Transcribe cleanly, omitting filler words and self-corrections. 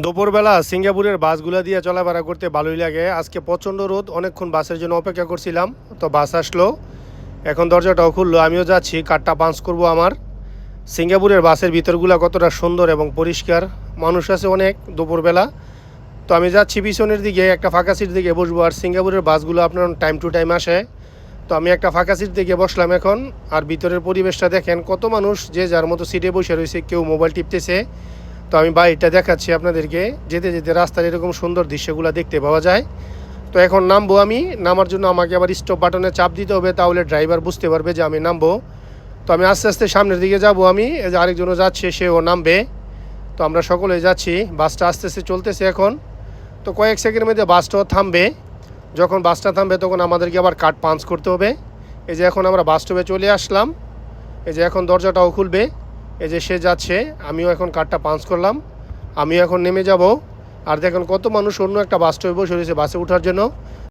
দুপুরবেলা সিঙ্গাপুরের বাসগুলো দিয়ে চলাফেরা করতে ভালোই লাগে। আজকে প্রচণ্ড রোদ, অনেকক্ষণ বাসের জন্য অপেক্ষা করছিলাম, তো বাস আসলো, এখন দরজাটাও খুললো, আমিও যাচ্ছি, কার্ডটা পাঞ্চ করব আমার। সিঙ্গাপুরের বাসের ভিতরগুলো কতটা সুন্দর এবং পরিষ্কার, মানুষ আছে অনেক দুপুরবেলা। তো আমি যাচ্ছি পিছনের দিকে, একটা ফাঁকা সিট দিকে বসবো। আর সিঙ্গাপুরের বাসগুলো আপনার টাইম টু টাইম আসে, তো আমি একটা ফাঁকা সিট দিকে বসলাম এখন। আর ভিতরের পরিবেশটা দেখেন, কত মানুষ যে যার মতো সিটে বসে রয়েছে, কেউ মোবাইল টিপতেছে। তো আমি বাইকটা দেখাচ্ছি আপনাদেরকে, যেতে যেতে রাস্তার এরকম সুন্দর দৃশ্যগুলো দেখতে পাওয়া যায়। তো এখন নামবো আমি, নামার জন্য আমাকে আবার স্টপ বাটনে চাপ দিতে হবে, তাহলে ড্রাইভার বুঝতে পারবে যে আমি নামবো। তো আমি আস্তে আস্তে সামনের দিকে যাব, আমি এই যে আরেকজনও যাচ্ছে, সেও নামবে। তো আমরা সকলেই যাচ্ছি, বাসটা আস্তে আস্তে চলতেছে এখন। তো কয়েক সেকেন্ডের মধ্যে বাসটাও থামবে। যখন বাসটা থামবে তখন আমাদেরকে আবার কার্ড পাঞ্চ করতে হবে। এই যে এখন আমরা বাস স্টপে চলে আসলাম, এই যে এখন দরজাটাও খুলবে। এই যে সে যাচ্ছে, আমিও এখন কার্ডটা পাঞ্চ করলাম, আমিও এখন নেমে যাব। আর দেখুন কত মানুষ অন্য একটা বাস স্টপে বসে রয়েছে বাসে ওঠার জন্য।